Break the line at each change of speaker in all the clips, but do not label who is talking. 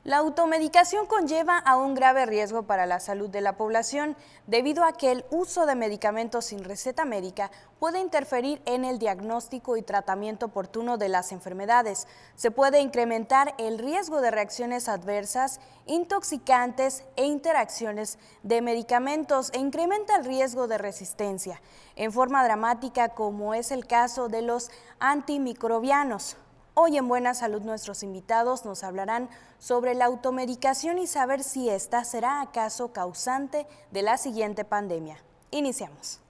La automedicación conlleva a un grave riesgo para la salud de la población, debido a que el uso de medicamentos sin receta médica puede interferir en el diagnóstico y tratamiento oportuno de las enfermedades. Se puede incrementar el riesgo de reacciones adversas, intoxicantes e interacciones de medicamentos e incrementa el riesgo de resistencia, en forma dramática como es el caso de los antimicrobianos. Hoy en Buena Salud nuestros invitados nos hablarán sobre la automedicación y saber si esta será acaso causante de la siguiente pandemia. Iniciamos.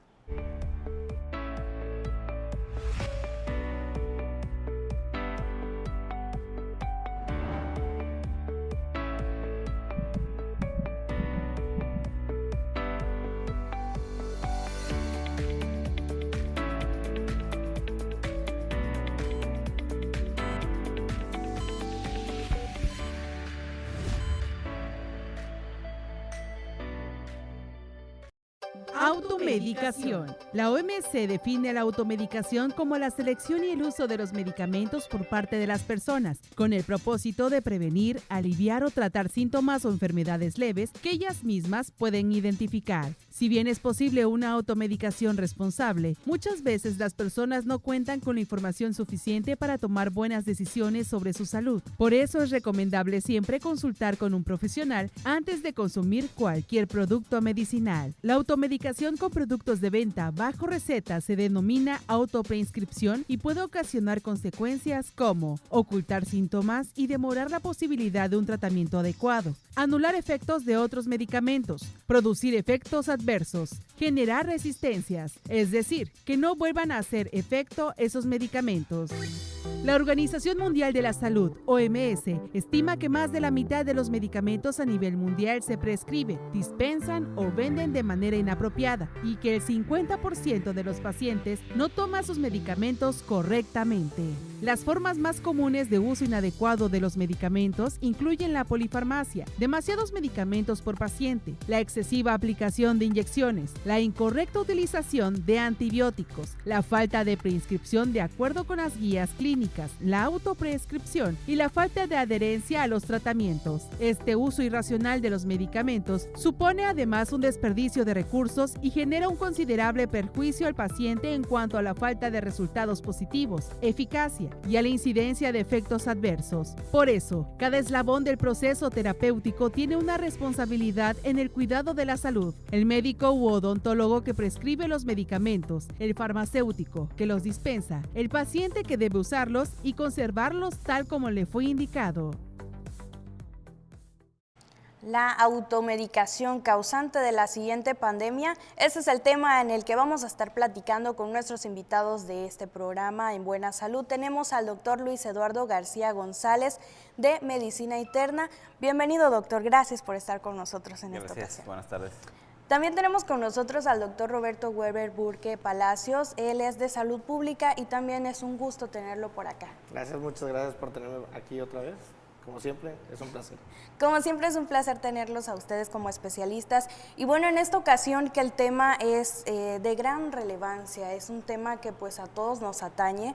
Automedicación. La OMS define la automedicación como la selección y el uso de los medicamentos por parte de las personas, con el propósito de prevenir, aliviar o tratar síntomas o enfermedades leves que ellas mismas pueden identificar. Si bien es posible una automedicación responsable, muchas veces las personas no cuentan con la información suficiente para tomar buenas decisiones sobre su salud. Por eso es recomendable siempre consultar con un profesional antes de consumir cualquier producto medicinal. La automedicación con productos de venta bajo receta se denomina autoprescripción y puede ocasionar consecuencias como ocultar síntomas y demorar la posibilidad de un tratamiento adecuado, anular efectos de otros medicamentos, producir efectos adversos, generar resistencias, es decir, que no vuelvan a hacer efecto esos medicamentos. La Organización Mundial de la Salud, OMS, estima que más de la mitad de los medicamentos a nivel mundial se prescriben, dispensan o venden de manera inapropiada y que el 50% de los pacientes no toma sus medicamentos correctamente. Las formas más comunes de uso inadecuado de los medicamentos incluyen la polifarmacia, demasiados medicamentos por paciente, la excesiva aplicación de inyecciones, la incorrecta utilización de antibióticos, la falta de prescripción de acuerdo con las guías clínicas, la autoprescripción y la falta de adherencia a los tratamientos. Este uso irracional de los medicamentos supone además un desperdicio de recursos y genera un considerable perjuicio al paciente en cuanto a la falta de resultados positivos, eficacia y a la incidencia de efectos adversos. Por eso, cada eslabón del proceso terapéutico tiene una responsabilidad en el cuidado de la salud. El médico u odontólogo que prescribe los medicamentos, el farmacéutico que los dispensa, el paciente que debe usarlos y conservarlos tal como le fue indicado.
La automedicación causante de la siguiente pandemia, ese es el tema en el que vamos a estar platicando con nuestros invitados de este programa en Buena Salud. Tenemos al doctor Luis Eduardo García González de Medicina Interna. Bienvenido, doctor, gracias por estar con nosotros en esta ocasión.
Buenas tardes.
También tenemos con nosotros al doctor Roberto Weber Burke Palacios, él es de Salud Pública y también es un gusto tenerlo por acá.
Gracias, muchas gracias por tenerme aquí otra vez. Como siempre, es un placer.
Como siempre es un placer tenerlos a ustedes como especialistas. Y bueno, en esta ocasión que el tema es de gran relevancia, es un tema que pues a todos nos atañe,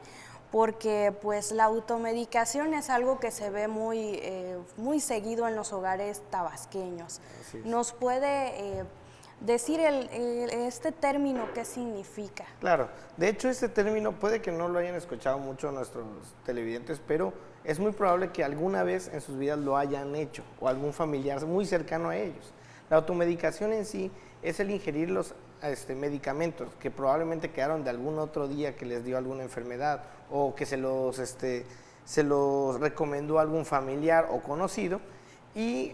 porque pues la automedicación es algo que se ve muy seguido en los hogares tabasqueños. ¿Nos puede decir este término qué significa?
Claro, de hecho este término puede que no lo hayan escuchado mucho nuestros televidentes, pero es muy probable que alguna vez en sus vidas lo hayan hecho o algún familiar muy cercano a ellos. La automedicación en sí es el ingerir los medicamentos que probablemente quedaron de algún otro día que les dio alguna enfermedad o que se los recomendó algún familiar o conocido y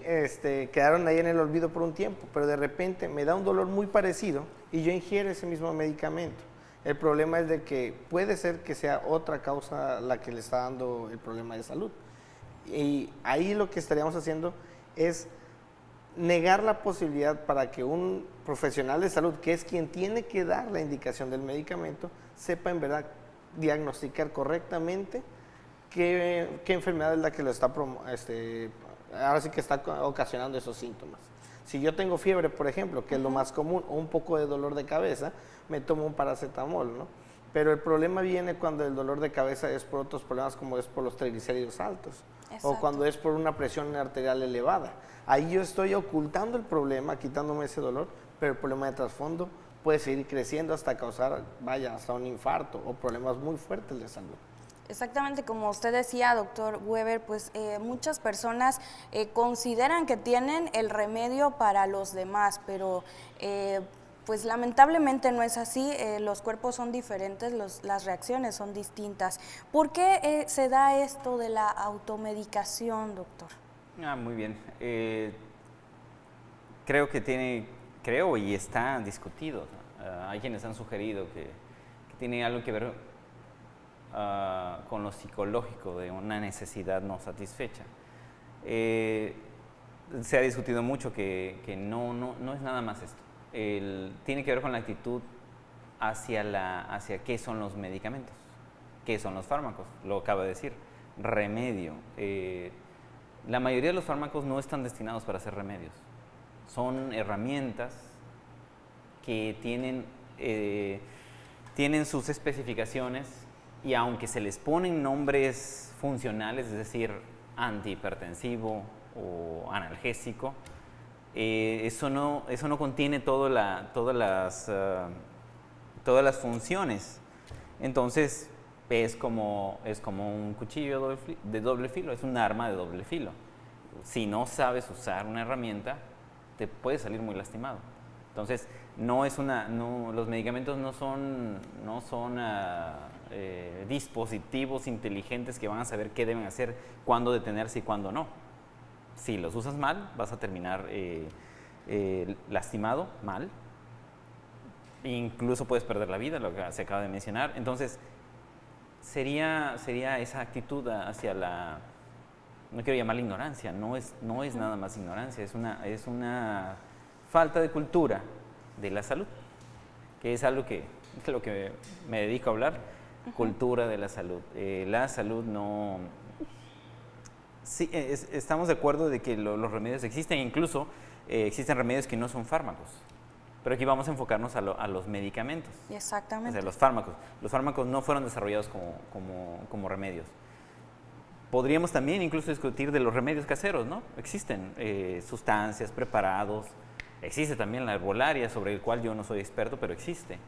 quedaron ahí en el olvido por un tiempo, pero de repente me da un dolor muy parecido y yo ingiero ese mismo medicamento. El problema es de que puede ser que sea otra causa la que le está dando el problema de salud. Y ahí lo que estaríamos haciendo es negar la posibilidad para que un profesional de salud, que es quien tiene que dar la indicación del medicamento, sepa en verdad diagnosticar correctamente qué enfermedad es la que lo está ahora sí que está ocasionando esos síntomas. Si yo tengo fiebre, por ejemplo, que es lo más común, o un poco de dolor de cabeza, me tomo un paracetamol, ¿no? Pero el problema viene cuando el dolor de cabeza es por otros problemas, como es por los triglicéridos altos,
Exacto.
o cuando es por una presión arterial elevada. Ahí yo estoy ocultando el problema, quitándome ese dolor, pero el problema de trasfondo puede seguir creciendo hasta causar, hasta un infarto o problemas muy fuertes de salud.
Exactamente, como usted decía, doctor Weber, pues muchas personas consideran que tienen el remedio para los demás, pero pues lamentablemente no es así, los cuerpos son diferentes, las reacciones son distintas. ¿Por qué se da esto de la automedicación, doctor?
Muy bien. Creo y está discutido. Hay quienes han sugerido que tiene algo que ver con lo psicológico de una necesidad no satisfecha. Se ha discutido mucho que no es nada más esto. Tiene que ver con la actitud hacia qué son los medicamentos, qué son los fármacos, lo acaba de decir, remedio. La mayoría de los fármacos no están destinados para ser remedios, son herramientas que tienen sus especificaciones y aunque se les ponen nombres funcionales, es decir, antihipertensivo o analgésico, eso no contiene todas las funciones. Entonces es como un cuchillo de doble filo, es un arma de doble filo. Si no sabes usar una herramienta, te puedes salir muy lastimado. Entonces los medicamentos no son dispositivos inteligentes que van a saber qué deben hacer, cuándo detenerse y cuándo no. Si los usas mal, vas a terminar lastimado, mal. Incluso puedes perder la vida, lo que se acaba de mencionar. Entonces, sería esa actitud hacia no quiero llamarla ignorancia, no es nada más ignorancia, es una falta de cultura de la salud, que es algo que es lo que me dedico a hablar, cultura de la salud. La salud no... Sí, estamos de acuerdo de que los remedios existen, incluso existen remedios que no son fármacos, pero aquí vamos a enfocarnos a los medicamentos.
Exactamente.
O sea, los fármacos. Los fármacos no fueron desarrollados como remedios. Podríamos también incluso discutir de los remedios caseros, ¿no? Existen sustancias, preparados, existe también la herbolaria, sobre el cual yo no soy experto, pero existe.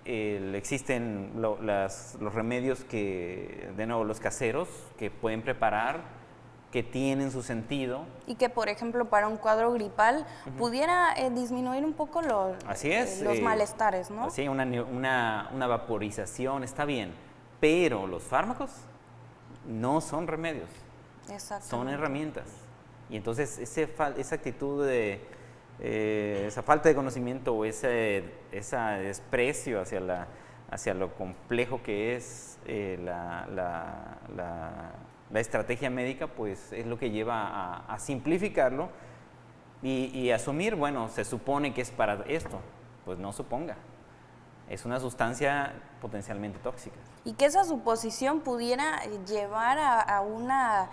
Existen los remedios de nuevo, los caseros, que pueden preparar, que tienen su sentido.
Y que, por ejemplo, para un cuadro gripal pudiera disminuir un poco
Así es,
los malestares, ¿no?
Sí, una vaporización, está bien, pero los fármacos no son remedios, son herramientas. Y entonces esa actitud esa falta de conocimiento o ese desprecio hacia lo complejo que es la estrategia médica, pues es lo que lleva a simplificarlo y asumir, bueno, se supone que es para esto, pues no suponga. Es una sustancia potencialmente tóxica.
Y que esa suposición pudiera llevar a una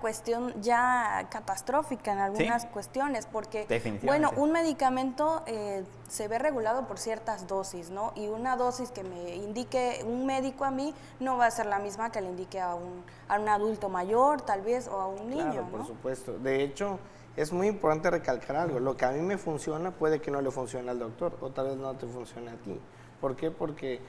cuestión ya catastrófica en algunas cuestiones, porque, bueno, un medicamento se ve regulado por ciertas dosis, ¿no? Y una dosis que me indique un médico a mí no va a ser la misma que le indique a un adulto mayor, tal vez, o a un niño,
Claro,
¿no?
por supuesto. De hecho, es muy importante recalcar algo. Lo que a mí me funciona puede que no le funcione al doctor, o tal vez no te funcione a ti. ¿Por qué? Porque,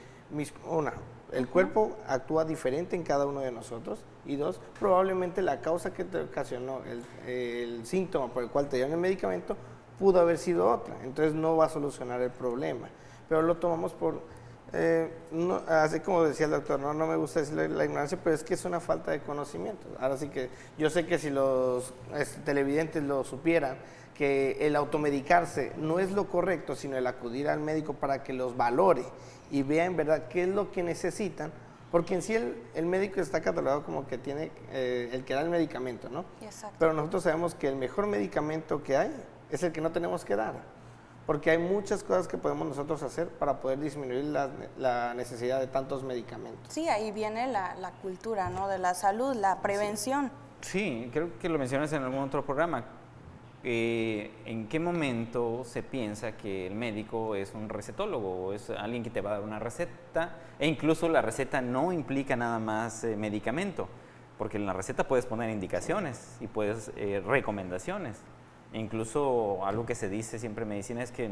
el cuerpo actúa diferente en cada uno de nosotros, y dos, probablemente la causa que te ocasionó el síntoma por el cual te dieron el medicamento pudo haber sido otra. Entonces no va a solucionar el problema. Pero lo tomamos por... así como decía el doctor, no me gusta decir la ignorancia, pero es que es una falta de conocimiento. Ahora sí que yo sé que si los televidentes lo supieran, que el automedicarse no es lo correcto, sino el acudir al médico para que los valore y vea en verdad qué es lo que necesitan, porque en sí el médico está catalogado como que tiene el que da el medicamento, ¿no?
Exacto.
Pero nosotros sabemos que el mejor medicamento que hay es el que no tenemos que dar, porque hay muchas cosas que podemos nosotros hacer para poder disminuir la necesidad de tantos medicamentos.
Sí, ahí viene la cultura, ¿no? De la salud, la prevención.
Sí, creo que lo mencionas en algún otro programa. ¿En qué momento se piensa que el médico es un recetólogo o es alguien que te va a dar una receta? E incluso la receta no implica nada más medicamento, porque en la receta puedes poner indicaciones y puedes recomendaciones. E incluso algo que se dice siempre en medicina es que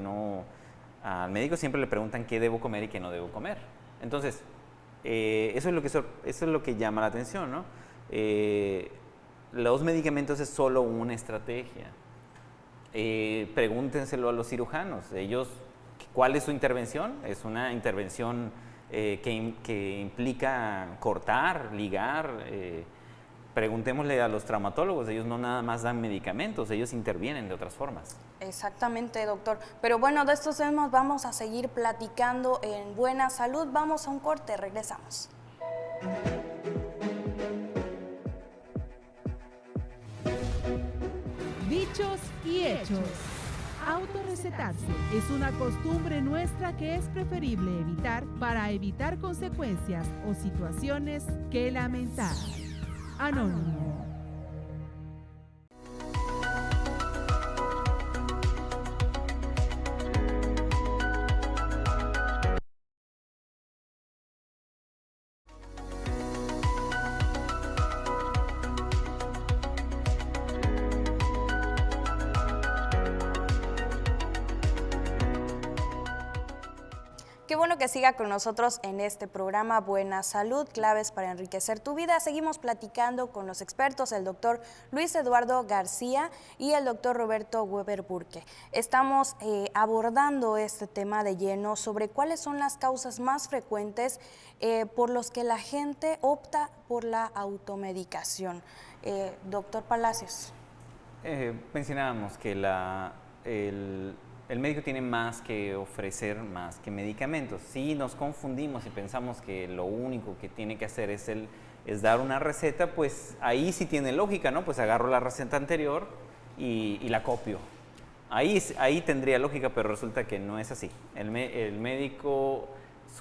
al médico siempre le preguntan qué debo comer y qué no debo comer. Entonces, eso es lo que llama la atención, ¿no? Los medicamentos es solo una estrategia. Pregúntenselo a los cirujanos. Ellos, ¿cuál es su intervención? Es una intervención que implica cortar, ligar. Preguntémosle a los traumatólogos, ellos no nada más dan medicamentos, ellos intervienen de otras formas.
Exactamente, doctor. Pero bueno, de estos temas vamos a seguir platicando en Buena Salud. Vamos a un corte, regresamos.
Dichos y hechos. Autorrecetarse es una costumbre nuestra que es preferible evitar para evitar consecuencias o situaciones que lamentar. Anónimo.
Qué bueno que siga con nosotros en este programa Buena Salud, claves para enriquecer tu vida. Seguimos platicando con los expertos, el doctor Luis Eduardo García y el doctor Roberto Weber Burke. Estamos abordando este tema de lleno sobre cuáles son las causas más frecuentes por los que la gente opta por la automedicación. Doctor Palacios.
Mencionábamos que el médico tiene más que ofrecer, más que medicamentos. Si nos confundimos y pensamos que lo único que tiene que hacer es dar una receta, pues ahí sí tiene lógica, ¿no? Pues agarro la receta anterior y la copio. Ahí tendría lógica, pero resulta que no es así. El médico,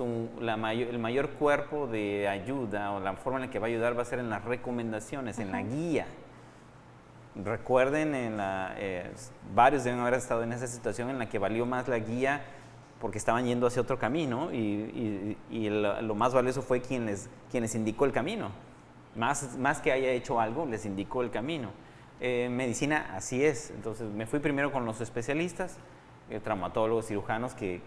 el mayor cuerpo de ayuda o la forma en la que va a ayudar va a ser en las recomendaciones, en la guía. Recuerden, varios deben haber estado en esa situación en la que valió más la guía porque estaban yendo hacia otro camino y lo más valioso fue quien les indicó el camino. Más que haya hecho algo, les indicó el camino. En medicina así es. Entonces me fui primero con los especialistas, traumatólogos, cirujanos que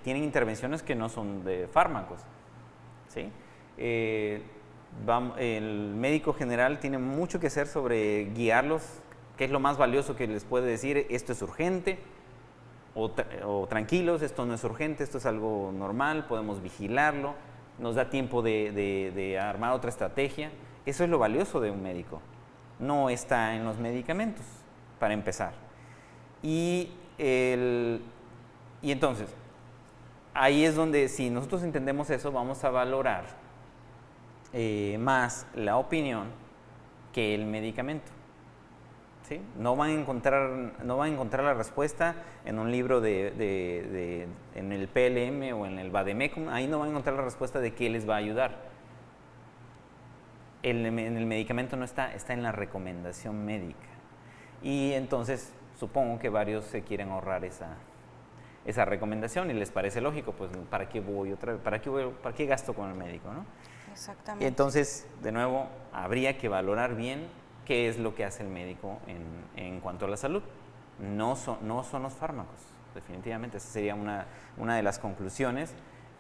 tienen intervenciones que no son de fármacos, ¿sí? El médico general tiene mucho que hacer sobre guiarlos, qué es lo más valioso que les puede decir, esto es urgente, o tranquilos, esto no es urgente, esto es algo normal, podemos vigilarlo, nos da tiempo de armar otra estrategia. Eso es lo valioso de un médico, no está en los medicamentos, para empezar. Y entonces, ahí es donde, si nosotros entendemos eso, vamos a valorar más la opinión que el medicamento, ¿sí? No van a encontrar la respuesta en un libro en el PLM o en el Vademecum. Ahí no van a encontrar la respuesta de qué les va a ayudar. En el medicamento no está en la recomendación médica. Y entonces supongo que varios se quieren ahorrar esa recomendación y les parece lógico, pues ¿para qué voy otra vez? ¿Para qué gasto con el médico, no?
Exactamente.
Entonces, de nuevo, habría que valorar bien qué es lo que hace el médico en cuanto a la salud. No son los fármacos, definitivamente. Esa sería una de las conclusiones,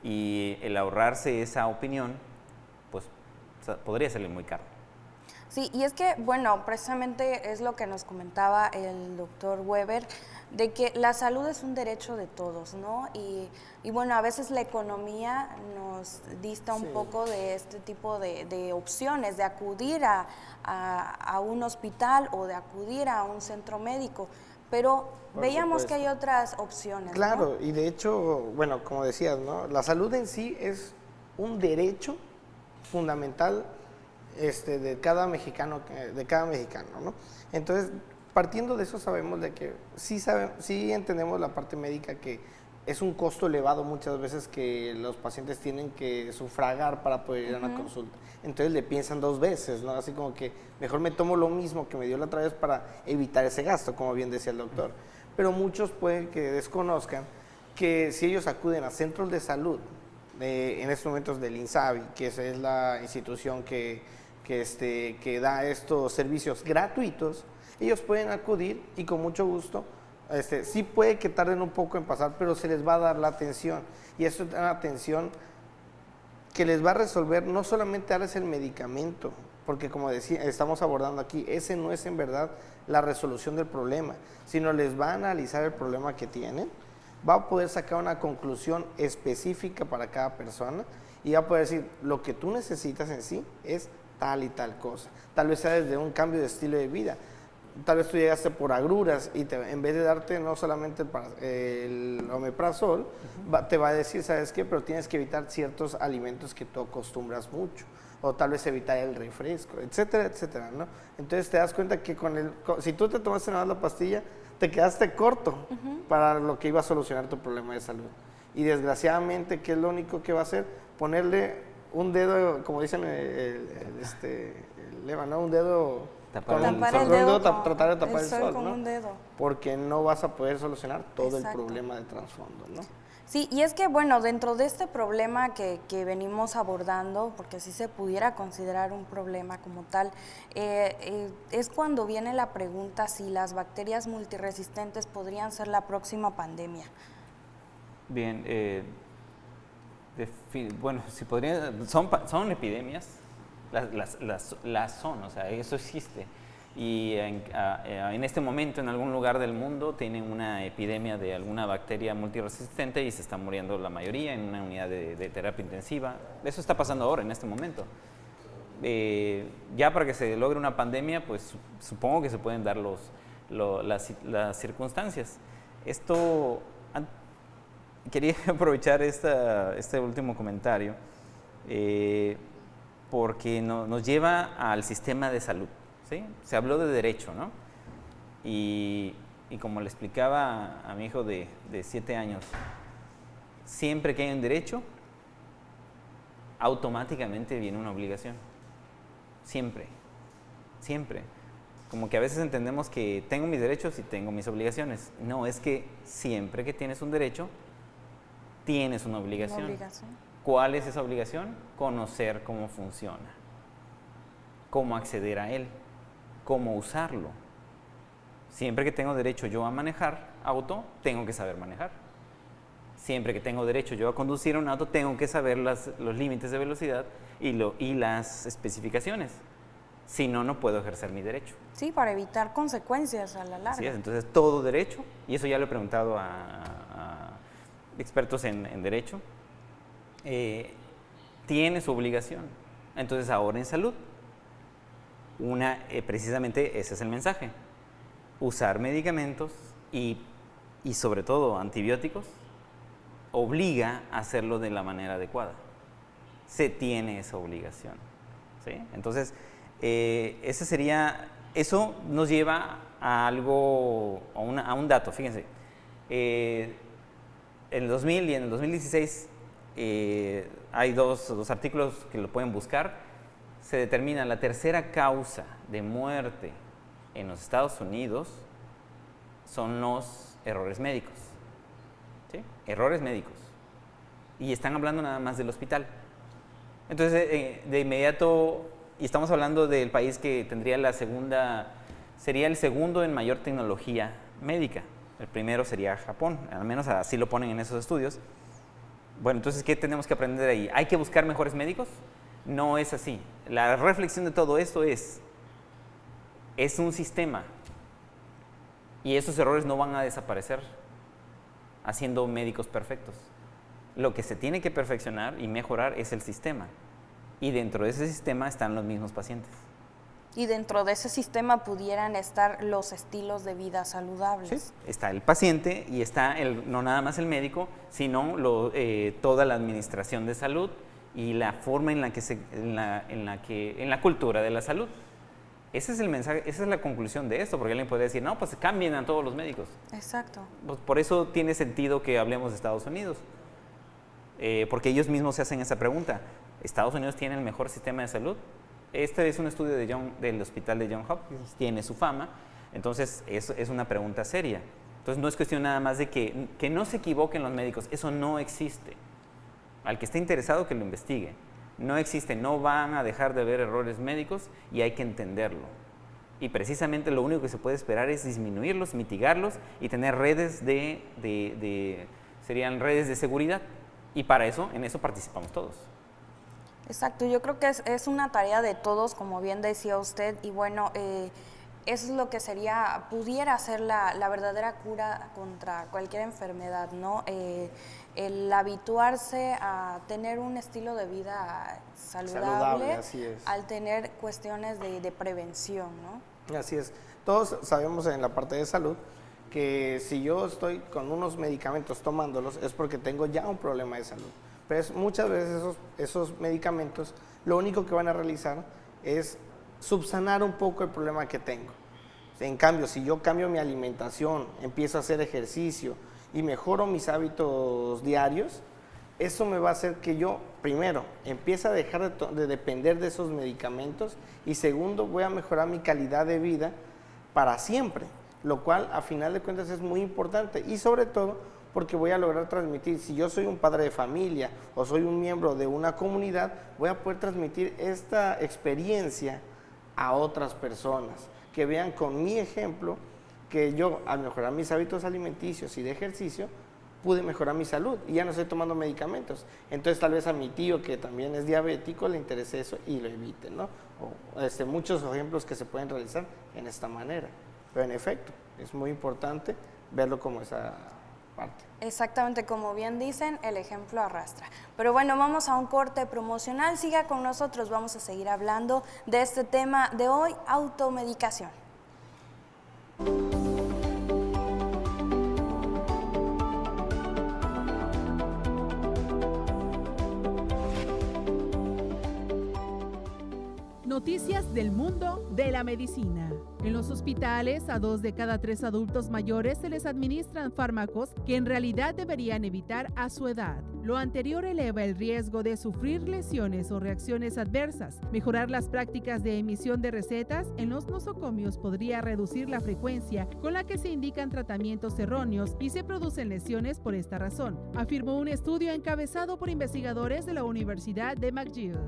y el ahorrarse esa opinión, pues podría salir muy caro.
Sí, y es que, bueno, precisamente es lo que nos comentaba el doctor Weber, de que la salud es un derecho de todos, ¿no? Y bueno, a veces la economía nos dista un poco de este tipo de opciones, de acudir a un hospital o de acudir a un centro médico, pero veíamos que hay otras opciones,
claro,
¿no?
Y de hecho, bueno, como decías, ¿no? La salud en sí es un derecho fundamental de cada mexicano, ¿no? Entonces, partiendo de eso, sabemos de que sí entendemos la parte médica, que es un costo elevado muchas veces que los pacientes tienen que sufragar para poder ir a una consulta. Entonces le piensan 2 veces, ¿no? Así como que mejor me tomo lo mismo que me dio la otra vez para evitar ese gasto, como bien decía el doctor. Pero muchos pueden que desconozcan que si ellos acuden a centros de salud, en estos momentos del INSABI, que esa es la institución que da estos servicios gratuitos, ellos pueden acudir y con mucho gusto, sí puede que tarden un poco en pasar, pero se les va a dar la atención. Y esto es una atención que les va a resolver, no solamente darles el medicamento, porque como decía, estamos abordando aquí, ese no es en verdad la resolución del problema, sino les va a analizar el problema que tienen, va a poder sacar una conclusión específica para cada persona y va a poder decir, lo que tú necesitas en sí es tal y tal cosa. Tal vez sea desde un cambio de estilo de vida. Tal vez tú llegaste por agruras y en vez de darte no solamente el omeprazol, te va a decir, ¿sabes qué? Pero tienes que evitar ciertos alimentos que tú acostumbras mucho. O tal vez evitar el refresco, etcétera, etcétera, ¿no? Entonces te das cuenta que si tú te tomaste nada más la pastilla, te quedaste corto para lo que iba a solucionar tu problema de salud. Y desgraciadamente, ¿qué es lo único que va a hacer? Ponerle un dedo, como dicen el lema, ¿no? Un dedo... tratar de tapar el sol,
con
¿no?
un dedo.
Porque no vas a poder solucionar todo el problema de trasfondo, ¿no?
Sí, y es que, bueno, dentro de este problema que venimos abordando, porque sí se pudiera considerar un problema como tal, es cuando viene la pregunta si las bacterias multiresistentes podrían ser la próxima pandemia.
Bien, bueno, si podrían, son epidemias, las son, o sea, eso existe. Y en este momento en algún lugar del mundo tienen una epidemia de alguna bacteria multiresistente y se está muriendo la mayoría en una unidad de terapia intensiva. Eso está pasando ahora, en este momento. Ya para que se logre una pandemia, pues supongo que se pueden dar las circunstancias. Quería aprovechar este último comentario porque nos lleva al sistema de salud. ¿Sí? Se habló de derecho, ¿no? Y como le explicaba a mi hijo de 7 años, siempre que hay un derecho, automáticamente viene una obligación. Siempre, siempre. Como que a veces entendemos que tengo mis derechos y tengo mis obligaciones. No, es que siempre que tienes un derecho, tienes una obligación.
Una obligación.
¿Cuál es esa obligación? Conocer cómo funciona, cómo acceder a él, cómo usarlo. Siempre que tengo derecho yo a manejar auto, tengo que saber manejar. Siempre que tengo derecho yo a conducir un auto, tengo que saber los límites de velocidad y las especificaciones. Si no, no puedo ejercer mi derecho.
Sí, para evitar consecuencias a la larga.
Así es, entonces todo derecho, y eso ya lo he preguntado a expertos en derecho, tiene su obligación. Entonces ahora en salud, precisamente ese es el mensaje: usar medicamentos y sobre todo antibióticos obliga a hacerlo de la manera adecuada. Se tiene esa obligación, ¿sí? Entonces eso nos lleva a algo, a un dato. Fíjense, en el 2000 y en el 2016 hay dos artículos que lo pueden buscar. Se determina la tercera causa de muerte en los Estados Unidos son los errores médicos. ¿Sí? Errores médicos. Y están hablando nada más del hospital. Entonces, de inmediato, y estamos hablando del país que tendría sería el segundo en mayor tecnología médica. El primero sería Japón, al menos así lo ponen en esos estudios. Bueno, entonces, ¿qué tenemos que aprender ahí? ¿Hay que buscar mejores médicos? No es así. La reflexión de todo esto es un sistema y esos errores no van a desaparecer haciendo médicos perfectos. Lo que se tiene que perfeccionar y mejorar es el sistema, y dentro de ese sistema están los mismos pacientes.
Y dentro de ese sistema pudieran estar los estilos de vida saludables. Sí,
está el paciente y está no nada más el médico, sino toda la administración de salud y la forma en la cultura de la salud. Ese es el mensaje, esa es la conclusión de esto, porque alguien puede decir, no, pues cambien a todos los médicos.
Exacto.
Pues por eso tiene sentido que hablemos de Estados Unidos, porque ellos mismos se hacen esa pregunta. ¿Estados Unidos tiene el mejor sistema de salud? Este es un estudio del hospital de Johns Hopkins, tiene su fama, entonces es una pregunta seria. Entonces no es cuestión nada más de que no se equivoquen los médicos, eso no existe. Al que esté interesado que lo investigue. No existe, no van a dejar de haber errores médicos y hay que entenderlo. Y precisamente lo único que se puede esperar es disminuirlos, mitigarlos y tener redes serían redes de seguridad. Y para eso, en eso participamos todos.
Exacto, yo creo que es una tarea de todos, como bien decía usted, y bueno, eso es lo que pudiera ser la verdadera cura contra cualquier enfermedad, ¿no? El habituarse a tener un estilo de vida saludable
así es.
Al tener cuestiones de prevención, ¿no?
Así es. Todos sabemos en la parte de salud que si yo estoy con unos medicamentos tomándolos es porque tengo ya un problema de salud. Pero muchas veces esos medicamentos lo único que van a realizar es subsanar un poco el problema que tengo. En cambio, si yo cambio mi alimentación, empiezo a hacer ejercicio y mejoro mis hábitos diarios, eso me va a hacer que yo, primero, empiece a dejar de depender de esos medicamentos y segundo, voy a mejorar mi calidad de vida para siempre, lo cual a final de cuentas es muy importante y sobre todo porque voy a lograr transmitir, si yo soy un padre de familia o soy un miembro de una comunidad, voy a poder transmitir esta experiencia a otras personas, que vean con mi ejemplo que yo al mejorar mis hábitos alimenticios y de ejercicio, pude mejorar mi salud y ya no estoy tomando medicamentos. Entonces tal vez a mi tío que también es diabético le interese eso y lo evite, ¿no? O muchos ejemplos que se pueden realizar en esta manera. Pero en efecto, es muy importante verlo como esa parte.
Exactamente, como bien dicen, el ejemplo arrastra. Pero bueno, vamos a un corte promocional. Siga con nosotros, vamos a seguir hablando de este tema de hoy, automedicación.
Noticias del mundo de la medicina. En los hospitales, a 2 de cada 3 adultos mayores se les administran fármacos que en realidad deberían evitar a su edad. Lo anterior eleva el riesgo de sufrir lesiones o reacciones adversas. Mejorar las prácticas de emisión de recetas en los nosocomios podría reducir la frecuencia con la que se indican tratamientos erróneos y se producen lesiones por esta razón, afirmó un estudio encabezado por investigadores de la Universidad de McGill.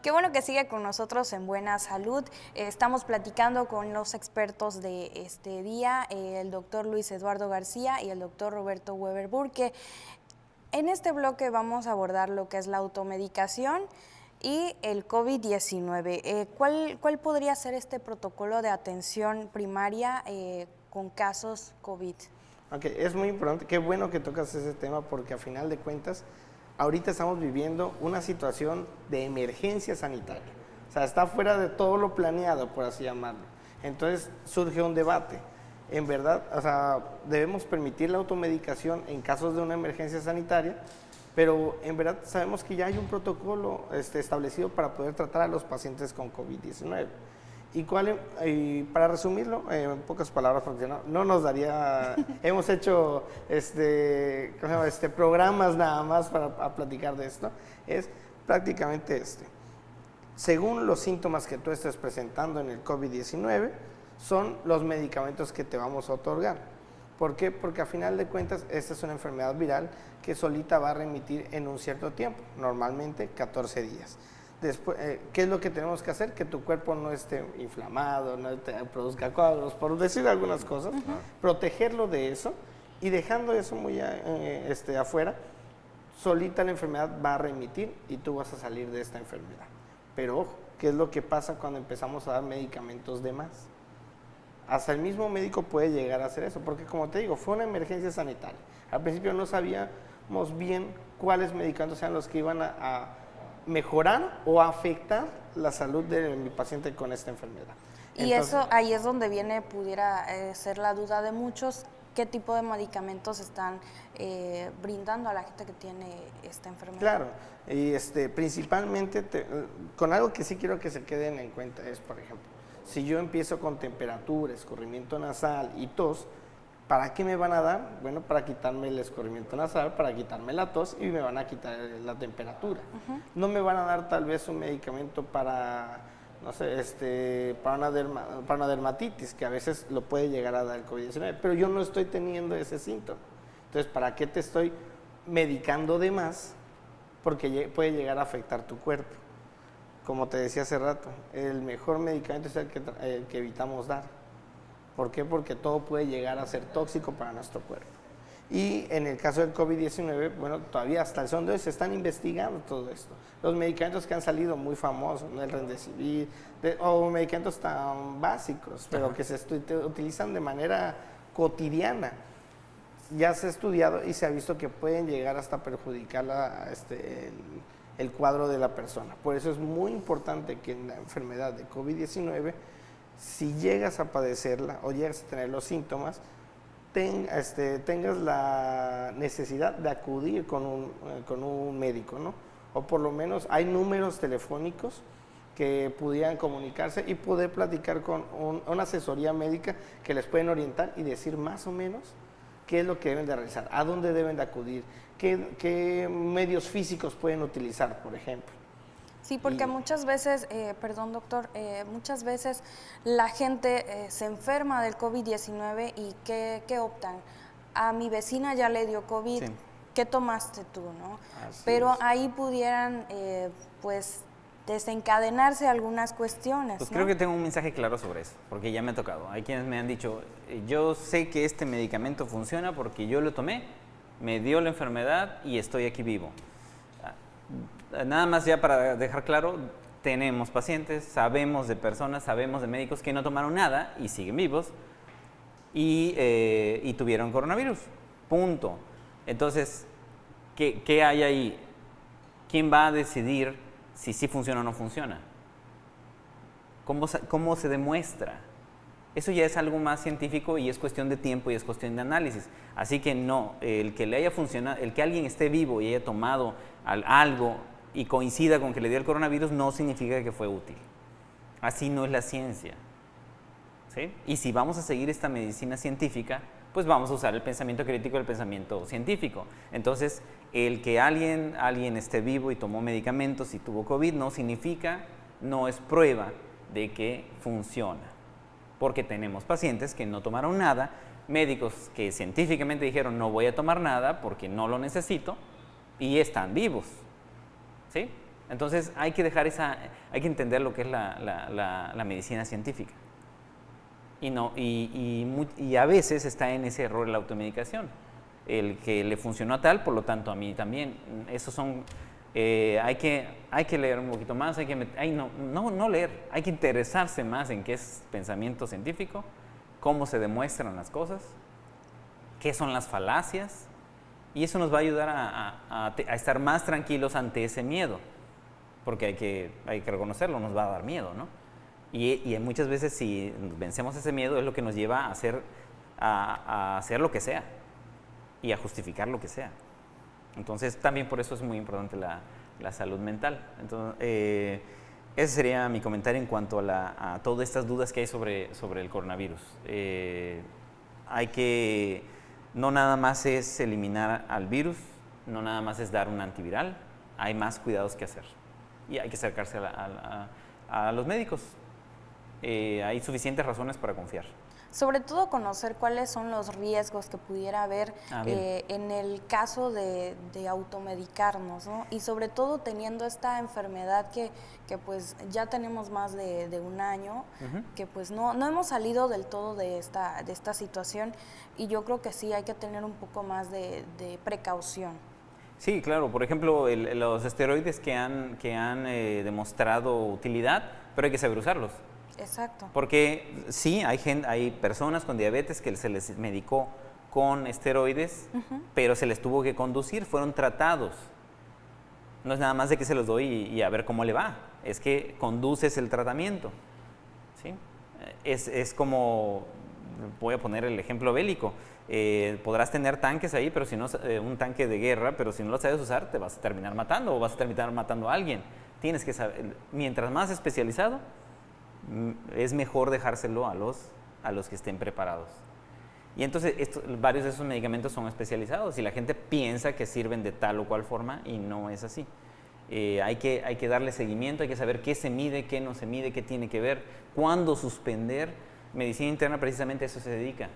Qué bueno que sigue con nosotros en Buena Salud. Estamos platicando con los expertos de este día, el doctor Luis Eduardo García y el doctor Roberto Weber Burke. En este bloque vamos a abordar lo que es la automedicación y el COVID-19. ¿Cuál podría ser este protocolo de atención primaria con casos COVID?
Okay, es muy importante, qué bueno que tocas ese tema porque a final de cuentas ahorita estamos viviendo una situación de emergencia sanitaria. O sea, está fuera de todo lo planeado, por así llamarlo. Entonces surge un debate. En verdad, o sea, debemos permitir la automedicación en casos de una emergencia sanitaria, pero en verdad sabemos que ya hay un protocolo establecido para poder tratar a los pacientes con COVID-19. Y para resumirlo, en pocas palabras, porque no nos daría, hemos hecho programas nada más para platicar de esto, es prácticamente según los síntomas que tú estés presentando en el COVID-19, son los medicamentos que te vamos a otorgar. ¿Por qué? Porque a final de cuentas, esta es una enfermedad viral que solita va a remitir en un cierto tiempo, normalmente 14 días. Después, ¿qué es lo que tenemos que hacer? Que tu cuerpo no esté inflamado, no te produzca coágulos, por decir algunas cosas, protegerlo de eso y dejando eso muy afuera, solita la enfermedad va a remitir y tú vas a salir de esta enfermedad. Pero ojo, ¿qué es lo que pasa cuando empezamos a dar medicamentos de más? hasta el mismo médico puede llegar a hacer eso, porque como te digo, fue una emergencia sanitaria. Al principio no sabíamos bien cuáles medicamentos eran los que iban a mejorar o a afectar la salud de mi paciente con esta enfermedad.
Y entonces, eso ahí es donde pudiera ser la duda de muchos, qué tipo de medicamentos están brindando a la gente que tiene esta enfermedad.
Claro, y principalmente con algo que sí quiero que se queden en cuenta es, por ejemplo, si yo empiezo con temperatura, escurrimiento nasal y tos, ¿para qué me van a dar? Bueno, para quitarme el escurrimiento nasal, para quitarme la tos y me van a quitar la temperatura. No me van a dar tal vez un medicamento para, no sé, para una dermatitis, que a veces lo puede llegar a dar el COVID-19, pero yo no estoy teniendo ese síntoma. Entonces, ¿para qué te estoy medicando de más? Porque puede llegar a afectar tu cuerpo. Como te decía hace rato, el mejor medicamento es el que evitamos dar. ¿Por qué? Porque todo puede llegar a ser tóxico para nuestro cuerpo. Y en el caso del COVID-19, bueno, todavía hasta el son de hoy se están investigando todo esto. Los medicamentos que han salido muy famosos, ¿no? El Remdesivir, o medicamentos tan básicos, pero que se utilizan de manera cotidiana. Ya se ha estudiado y se ha visto que pueden llegar hasta perjudicar el cuadro de la persona. Por eso es muy importante que en la enfermedad de COVID-19, si llegas a padecerla o llegas a tener los síntomas, tengas la necesidad de acudir con un médico, ¿no? O por lo menos hay números telefónicos que pudieran comunicarse y poder platicar con una asesoría médica que les pueden orientar y decir más o menos qué es lo que deben de realizar, a dónde deben de acudir, qué medios físicos pueden utilizar, por ejemplo.
Sí, porque muchas veces, perdón doctor, muchas veces la gente se enferma del COVID-19 y ¿qué optan? A mi vecina ya le dio COVID, sí. ¿Qué tomaste tú, no? Pero ahí pudieran, pues, desencadenarse algunas cuestiones.
Pues
¿no?
Creo que tengo un mensaje claro sobre eso, porque ya me ha tocado. Hay quienes me han dicho, yo sé que este medicamento funciona porque yo lo tomé, me dio la enfermedad y estoy aquí vivo. Nada más ya para dejar claro, tenemos pacientes, sabemos de personas, sabemos de médicos que no tomaron nada y siguen vivos y tuvieron coronavirus, punto. Entonces, ¿qué hay ahí? ¿Quién va a decidir si sí funciona o no funciona? ¿Cómo se demuestra? Eso ya es algo más científico y es cuestión de tiempo y es cuestión de análisis. Así que no, el que le haya funcionado, el que alguien esté vivo y haya tomado algo y coincida con que le dio el coronavirus no significa que fue útil. Así no es la ciencia, ¿sí? Y si vamos a seguir esta medicina científica, pues vamos a usar el pensamiento crítico del pensamiento científico. Entonces, el que alguien esté vivo y tomó medicamentos y tuvo COVID no significa, no es prueba de que funciona. Porque tenemos pacientes que no tomaron nada, médicos que científicamente dijeron no voy a tomar nada porque no lo necesito y están vivos, ¿sí? Entonces hay que entender lo que es la medicina científica. Y a veces está en ese error la automedicación. El que le funcionó a tal, por lo tanto a mí también. Esos son, hay que leer un poquito más, no leer, hay que interesarse más en qué es pensamiento científico, cómo se demuestran las cosas, qué son las falacias, y eso nos va a ayudar a estar más tranquilos ante ese miedo, porque hay que reconocerlo, nos va a dar miedo, ¿no? Y muchas veces si vencemos ese miedo es lo que nos lleva a hacer lo que sea y a justificar lo que sea. Entonces también por eso es muy importante la salud mental. Entonces, ese sería mi comentario en cuanto a todas estas dudas que hay sobre el coronavirus. No nada más es eliminar al virus, no nada más es dar un antiviral, hay más cuidados que hacer y hay que acercarse a los médicos. Hay suficientes razones para confiar.
Sobre todo conocer cuáles son los riesgos que pudiera haber en el caso de automedicarnos, ¿no? Y sobre todo teniendo esta enfermedad que pues ya tenemos más de un año, que pues no hemos salido del todo de esta situación, y yo creo que sí hay que tener un poco más de precaución.
Sí, claro. Por ejemplo, los esteroides que han demostrado utilidad, pero hay que saber usarlos.
Exacto.
Porque sí, hay personas con diabetes que se les medicó con esteroides, pero se les tuvo que conducir, fueron tratados. No es nada más de que se los doy y a ver cómo le va, es que conduces el tratamiento. ¿Sí? Es como, voy a poner el ejemplo bélico, podrás tener tanques ahí, pero si no, un tanque de guerra, pero si no lo sabes usar, te vas a terminar matando o vas a terminar matando a alguien. Tienes que saber, mientras más especializado, es mejor dejárselo a los que estén preparados. Y entonces varios de esos medicamentos son especializados y la gente piensa que sirven de tal o cual forma y no es así. Hay que darle seguimiento, hay que saber qué se mide, qué no se mide, qué tiene que ver, cuándo suspender. Medicina interna precisamente a eso se dedica.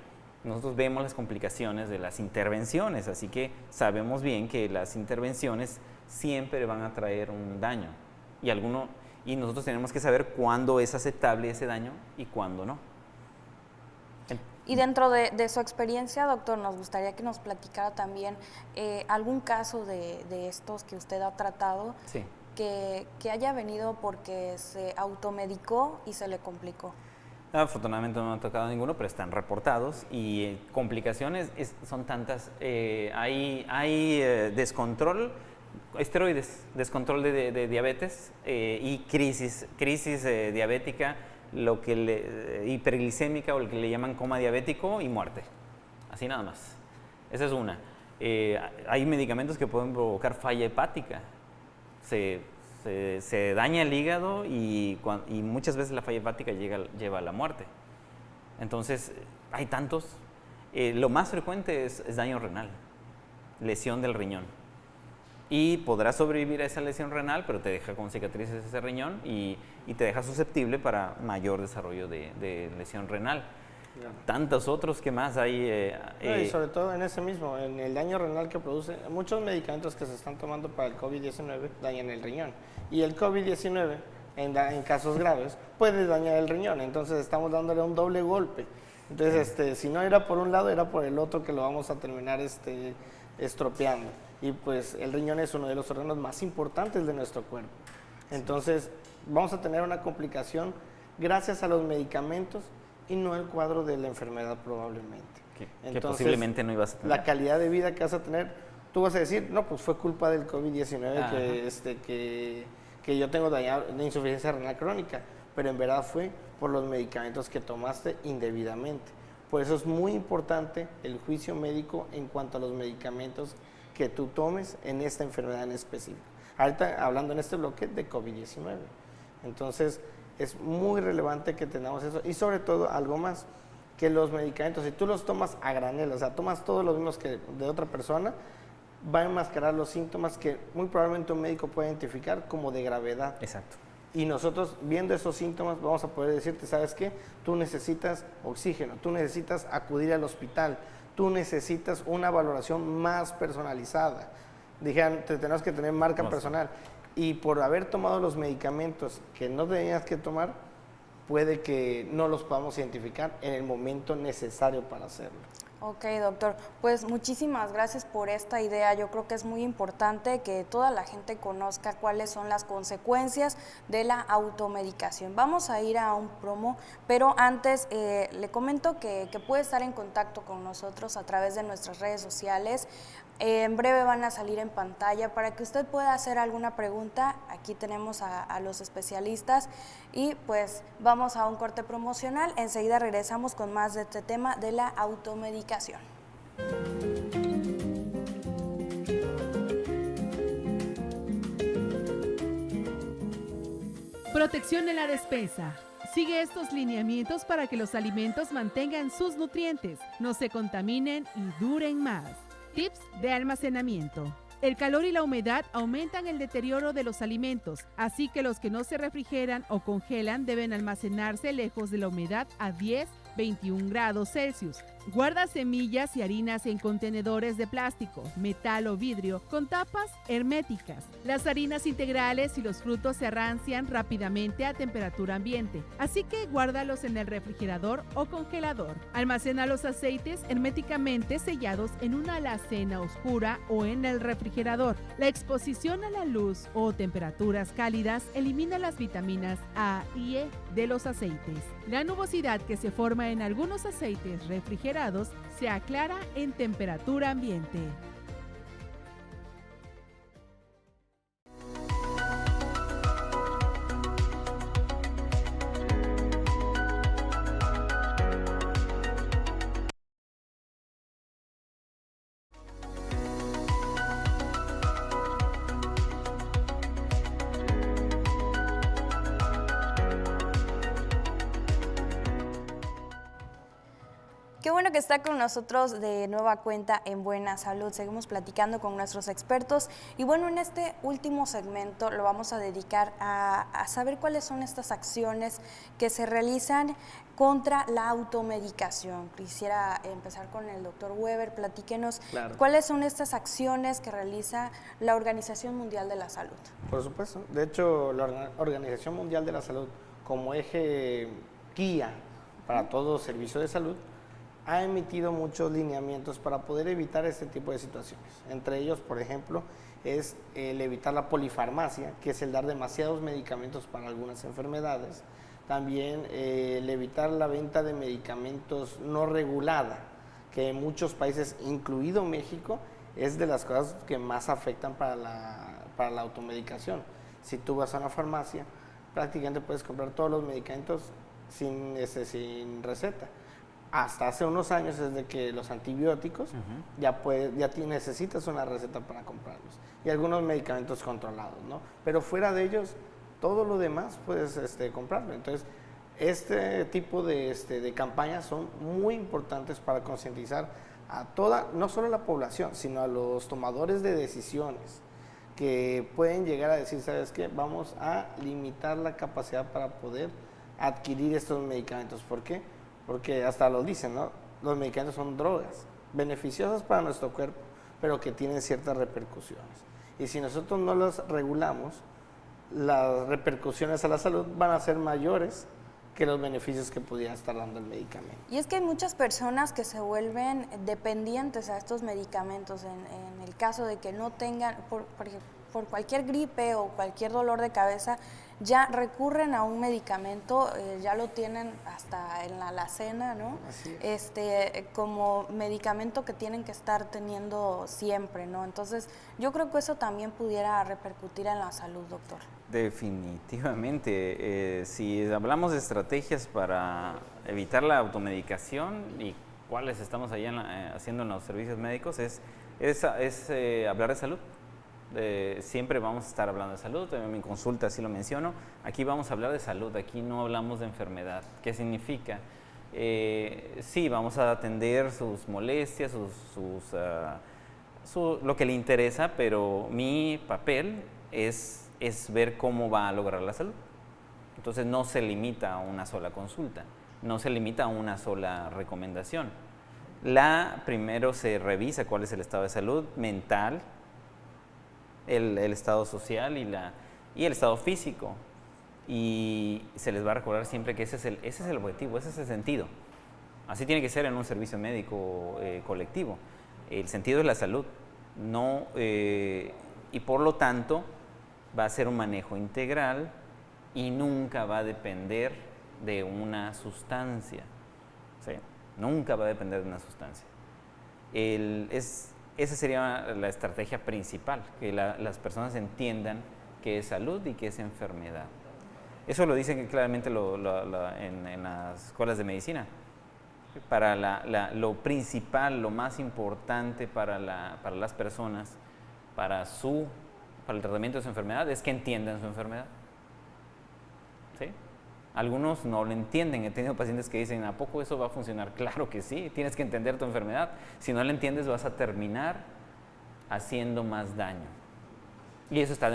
Nosotros vemos las complicaciones de las intervenciones, así que sabemos bien que las intervenciones siempre van a traer un daño y nosotros tenemos que saber cuándo es aceptable ese daño y cuándo no.
Y dentro de su experiencia, doctor, nos gustaría que nos platicara también algún caso de estos que usted ha tratado,
sí,
que haya venido porque se automedicó y se le complicó.
Afortunadamente no me ha tocado ninguno, pero están reportados y complicaciones son tantas. Hay descontrol, esteroides, descontrol de diabetes y crisis diabética, hiperglicémica o lo que le llaman coma diabético y muerte. Así nada más. Esa es una. Hay medicamentos que pueden provocar falla hepática. Se daña el hígado y muchas veces la falla hepática lleva a la muerte. Entonces, hay tantos. Lo más frecuente es daño renal, lesión del riñón. Y podrás sobrevivir a esa lesión renal, pero te deja con cicatrices ese riñón y te deja susceptible para mayor desarrollo de lesión renal. Claro. Tantos otros que más hay.
Y sobre todo en ese mismo, en el daño renal que produce, muchos medicamentos que se están tomando para el COVID-19 dañan el riñón. Y el COVID-19, en casos graves, puede dañar el riñón. Entonces estamos dándole un doble golpe. Entonces, si no era por un lado, era por el otro que lo vamos a terminar estropeando. Y pues el riñón es uno de los órganos más importantes de nuestro cuerpo. Entonces vamos a tener una complicación gracias a los medicamentos y no el cuadro de la enfermedad probablemente.
Que posiblemente no ibas a tener.
La calidad de vida que vas a tener, tú vas a decir, no, pues fue culpa del COVID-19 que yo tengo de insuficiencia renal crónica, pero en verdad fue por los medicamentos que tomaste indebidamente. Por eso es muy importante el juicio médico en cuanto a los medicamentos que tú tomes en esta enfermedad en específico. Ahorita hablando en este bloque de COVID-19. Entonces, es muy relevante que tengamos eso. Y sobre todo, algo más, que los medicamentos, si tú los tomas a granel, o sea, tomas todos los mismos que de otra persona, va a enmascarar los síntomas que muy probablemente un médico puede identificar como de gravedad.
Exacto.
Y nosotros, viendo esos síntomas, vamos a poder decirte, ¿sabes qué? Tú necesitas oxígeno, tú necesitas acudir al hospital, tú necesitas una valoración más personalizada. Dijeron, tenemos que tener marca personal. Y por haber tomado los medicamentos que no tenías que tomar, puede que no los podamos identificar en el momento necesario para hacerlo.
Ok, doctor. Pues muchísimas gracias por esta idea. Yo creo que es muy importante que toda la gente conozca cuáles son las consecuencias de la automedicación. Vamos a ir a un promo, pero antes le comento que puede estar en contacto con nosotros a través de nuestras redes sociales. En breve van a salir en pantalla para que usted pueda hacer alguna pregunta. Aquí tenemos a los especialistas y pues vamos a un corte promocional. Enseguida regresamos con más de este tema de la automedicación.
Protección en la despensa. Sigue estos lineamientos para que los alimentos mantengan sus nutrientes, no se contaminen y duren más. Tips de almacenamiento. El calor y la humedad aumentan el deterioro de los alimentos, así que los que no se refrigeran o congelan deben almacenarse lejos de la humedad a 10-21 grados Celsius. Guarda semillas y harinas en contenedores de plástico, metal o vidrio con tapas herméticas. Las harinas integrales y los frutos se rancian rápidamente a temperatura ambiente, así que guárdalos en el refrigerador o congelador. Almacena los aceites herméticamente sellados en una alacena oscura o en el refrigerador. La exposición a la luz o temperaturas cálidas elimina las vitaminas A y E de los aceites. La nubosidad que se forma en algunos aceites refrigerados se aclara en temperatura ambiente.
Qué bueno que está con nosotros de nueva cuenta en Buena Salud. Seguimos platicando con nuestros expertos y bueno, en este último segmento lo vamos a dedicar a saber cuáles son estas acciones que se realizan contra la automedicación. Quisiera empezar con el doctor Weber. Platíquenos cuáles son estas acciones que realiza la Organización Mundial de la Salud.
Por supuesto. De hecho, la Organización Mundial de la Salud, como eje guía para todo servicio de salud, ha emitido muchos lineamientos para poder evitar este tipo de situaciones. Entre ellos, por ejemplo, es el evitar la polifarmacia, que es el dar demasiados medicamentos para algunas enfermedades. También el evitar la venta de medicamentos no regulada, que en muchos países, incluido México, es de las cosas que más afectan para la automedicación. Si tú vas a una farmacia, prácticamente puedes comprar todos los medicamentos sin receta. Hasta hace unos años, desde que los antibióticos, ya necesitas una receta para comprarlos. Y algunos medicamentos controlados, ¿no? Pero fuera de ellos, todo lo demás puedes comprarlo. Entonces, este tipo de campañas son muy importantes para concientizar a no solo a la población, sino a los tomadores de decisiones, que pueden llegar a decir, ¿sabes qué? Vamos a limitar la capacidad para poder adquirir estos medicamentos. ¿Por qué? Porque hasta lo dicen, ¿no? Los medicamentos son drogas, beneficiosas para nuestro cuerpo, pero que tienen ciertas repercusiones. Y si nosotros no las regulamos, las repercusiones a la salud van a ser mayores que los beneficios que pudiera estar dando el medicamento.
Y es que hay muchas personas que se vuelven dependientes a estos medicamentos en el caso de que no tengan, por cualquier gripe o cualquier dolor de cabeza, ya recurren a un medicamento, ya lo tienen hasta en la alacena, ¿no?
Así es.
Como medicamento que tienen que estar teniendo siempre, ¿no? Entonces, yo creo que eso también pudiera repercutir en la salud, doctor.
Definitivamente. Si hablamos de estrategias para evitar la automedicación y cuáles estamos haciendo en los servicios médicos, es hablar de salud. Siempre vamos a estar hablando de salud, en mi consulta así lo menciono. Aquí vamos a hablar de salud, aquí no hablamos de enfermedad. ¿Qué significa? Sí, vamos a atender sus molestias, lo que le interesa, pero mi papel es ver cómo va a lograr la salud. Entonces no se limita a una sola consulta, no se limita a una sola recomendación. Primero se revisa cuál es el estado de salud mental, el estado social y el estado físico, y se les va a recordar siempre que ese es el objetivo, ese es el sentido. Así tiene que ser en un servicio médico colectivo. El sentido es la salud, y por lo tanto va a ser un manejo integral y nunca va a depender de una sustancia, ¿sí? Nunca va a depender de una sustancia. Esa sería la estrategia principal, que las personas entiendan qué es salud y qué es enfermedad. Eso lo dicen claramente en las escuelas de medicina. Lo principal, lo más importante para las personas, para el tratamiento de su enfermedad, es que entiendan su enfermedad. ¿Sí? Algunos no lo entienden. He tenido pacientes que dicen, ¿a poco eso va a funcionar? Claro que sí, tienes que entender tu enfermedad. Si no la entiendes, vas a terminar haciendo más daño. Y eso está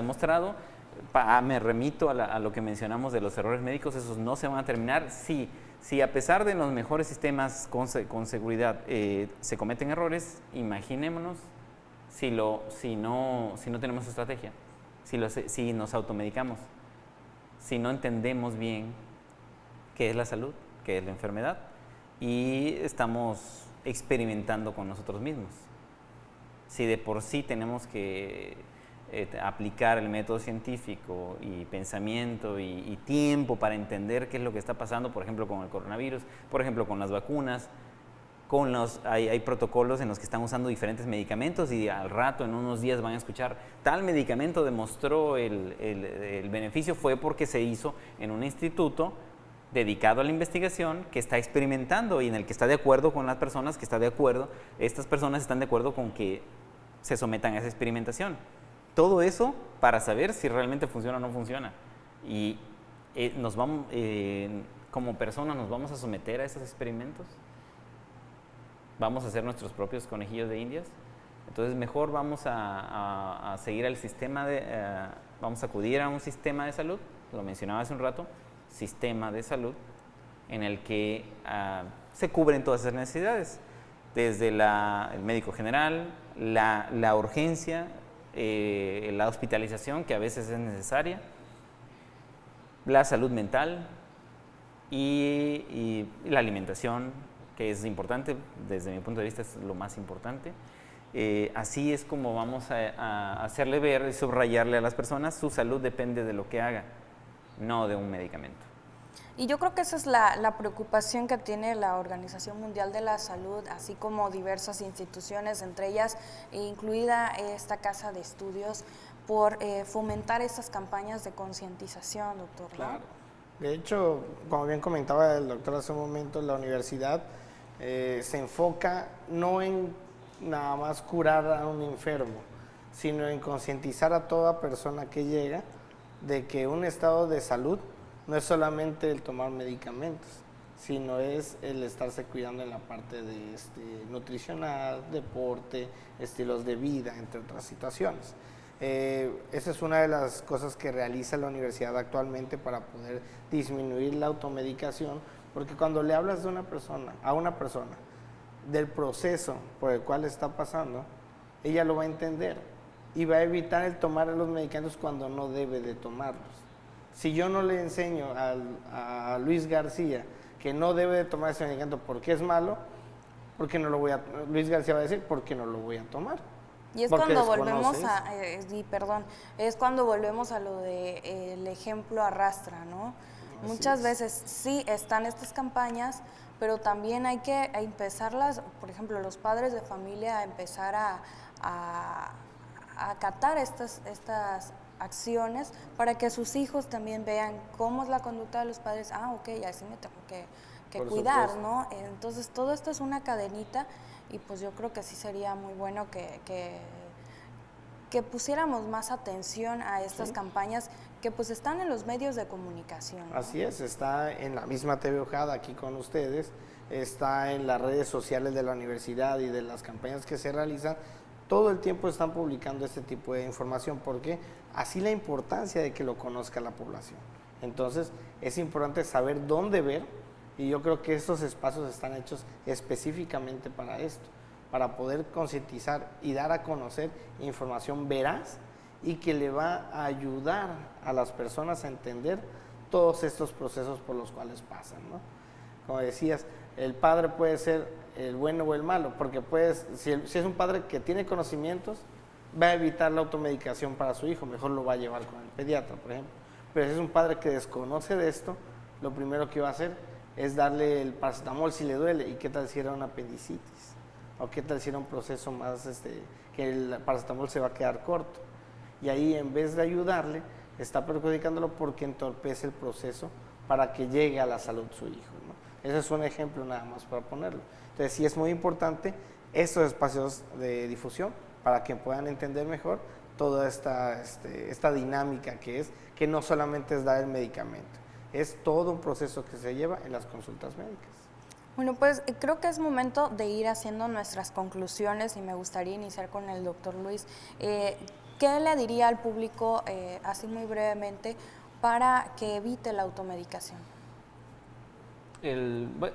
Me remito a lo que mencionamos de los errores médicos. Esos no se van a terminar si Si a pesar de los mejores sistemas con seguridad se cometen errores, imaginémonos si no tenemos estrategia, si nos automedicamos, si no entendemos bien qué es la salud, qué es la enfermedad, y estamos experimentando con nosotros mismos. Si de por sí tenemos que aplicar el método científico y pensamiento y tiempo para entender qué es lo que está pasando, por ejemplo, con el coronavirus, por ejemplo, con las vacunas, hay protocolos en los que están usando diferentes medicamentos y al rato, en unos días, van a escuchar tal medicamento demostró el beneficio, fue porque se hizo en un instituto dedicado a la investigación que está experimentando y en el que está de acuerdo con las personas, estas personas están de acuerdo con que se sometan a esa experimentación. Todo eso para saber si realmente funciona o no funciona. Y como personas nos vamos a someter a esos experimentos. Vamos a hacer nuestros propios conejillos de indias. Entonces mejor vamos a seguir el sistema vamos a acudir a un sistema de salud, lo mencionaba hace un rato, sistema de salud, en el que se cubren todas esas necesidades, desde el médico general, la urgencia, la hospitalización, que a veces es necesaria, la salud mental y la alimentación, que es importante, desde mi punto de vista es lo más importante. Así es como vamos a hacerle ver y subrayarle a las personas, su salud depende de lo que haga, no de un medicamento.
Y yo creo que esa es la preocupación que tiene la Organización Mundial de la Salud, así como diversas instituciones, entre ellas incluida esta casa de estudios, por fomentar estas campañas de concientización, doctor, ¿no?
Claro. De hecho, como bien comentaba el doctor hace un momento, la universidad se enfoca no en nada más curar a un enfermo, sino en concientizar a toda persona que llega de que un estado de salud no es solamente el tomar medicamentos, sino es el estarse cuidando en la parte de nutricional, deporte, estilos de vida, entre otras situaciones. Esa es una de las cosas que realiza la universidad actualmente para poder disminuir la automedicación, porque cuando le hablas a una persona del proceso por el cual está pasando, ella lo va a entender y va a evitar el tomar los medicamentos cuando no debe de tomarlos. Si yo no le enseño a Luis García que no debe de tomar ese medicamento porque es malo, Luis García va a decir, ¿por qué no lo voy a tomar?
Y es cuando volvemos es cuando volvemos a lo de el ejemplo arrastra, ¿no? Muchas veces sí están estas campañas, pero también hay que empezarlas, por ejemplo, los padres de familia a empezar a acatar estas acciones para que sus hijos también vean cómo es la conducta de los padres. Ok, así me tengo que cuidar, supuesto, ¿no? Entonces todo esto es una cadenita y pues yo creo que sí sería muy bueno que pusiéramos más atención a estas campañas que pues están en los medios de comunicación, ¿no?
Así es, está en la misma TV Ojada aquí con ustedes, está en las redes sociales de la universidad y de las campañas que se realizan. Todo el tiempo están publicando este tipo de información porque así la importancia de que lo conozca la población. Entonces es importante saber dónde ver y yo creo que estos espacios están hechos específicamente para esto, para poder concientizar y dar a conocer información veraz y que le va a ayudar a las personas a entender todos estos procesos por los cuales pasan, ¿no? Como decías, el padre puede ser el bueno o el malo, porque si es un padre que tiene conocimientos, va a evitar la automedicación para su hijo, mejor lo va a llevar con el pediatra, por ejemplo. Pero si es un padre que desconoce de esto, lo primero que va a hacer es darle el paracetamol si le duele, y qué tal si era una apendicitis, o qué tal si era un proceso más, que el paracetamol se va a quedar corto. Y ahí en vez de ayudarle, está perjudicándolo porque entorpece el proceso para que llegue a la salud su hijo, ¿no? Ese es un ejemplo nada más para ponerlo. Entonces sí es muy importante estos espacios de difusión para que puedan entender mejor toda esta dinámica que no solamente es dar el medicamento, es todo un proceso que se lleva en las consultas médicas.
Bueno, pues creo que es momento de ir haciendo nuestras conclusiones y me gustaría iniciar con el doctor Luis. ¿Qué le diría al público, así muy brevemente, para que evite la automedicación?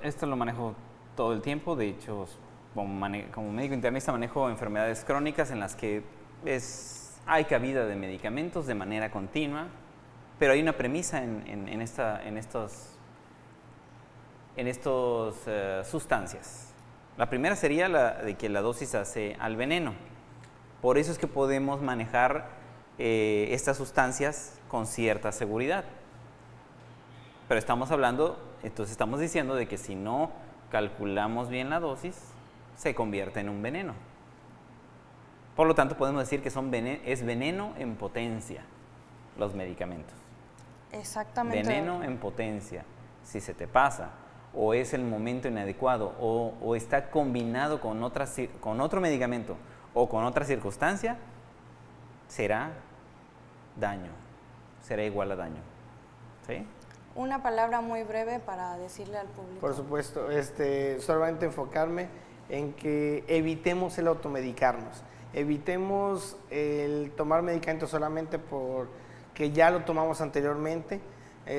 Esto lo manejo todo el tiempo. De hecho, como médico internista manejo enfermedades crónicas en las que hay cabida de medicamentos de manera continua, pero hay una premisa en estas sustancias. La primera sería la de que la dosis hace al veneno. Por eso es que podemos manejar estas sustancias con cierta seguridad. Pero estamos diciendo de que si no calculamos bien la dosis, se convierte en un veneno. Por lo tanto, podemos decir que es veneno en potencia los medicamentos.
Exactamente.
Veneno en potencia. Si se te pasa, o es el momento inadecuado, o está combinado con otro medicamento o con otra circunstancia, será daño, será igual a daño. ¿Sí?
Una palabra muy breve para decirle al público.
Por supuesto, solamente enfocarme en que evitemos el automedicarnos, evitemos el tomar medicamentos solamente porque ya lo tomamos anteriormente.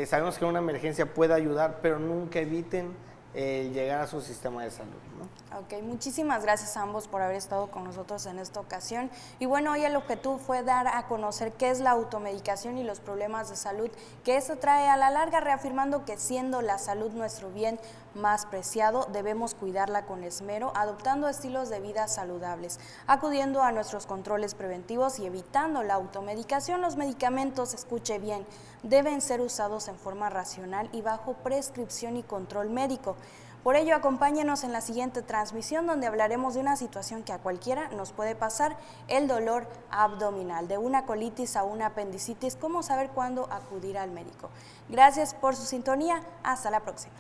Sabemos que una emergencia puede ayudar, pero nunca eviten llegar a su sistema de salud, ¿no?
Ok, muchísimas gracias a ambos por haber estado con nosotros en esta ocasión. Y bueno, hoy el objetivo fue dar a conocer qué es la automedicación y los problemas de salud que eso trae a la larga, reafirmando que siendo la salud nuestro bien más preciado, debemos cuidarla con esmero, adoptando estilos de vida saludables, acudiendo a nuestros controles preventivos y evitando la automedicación. Los medicamentos, escuche bien, deben ser usados en forma racional y bajo prescripción y control médico. Por ello, acompáñenos en la siguiente transmisión donde hablaremos de una situación que a cualquiera nos puede pasar, el dolor abdominal, de una colitis a una apendicitis, cómo saber cuándo acudir al médico. Gracias por su sintonía, hasta la próxima.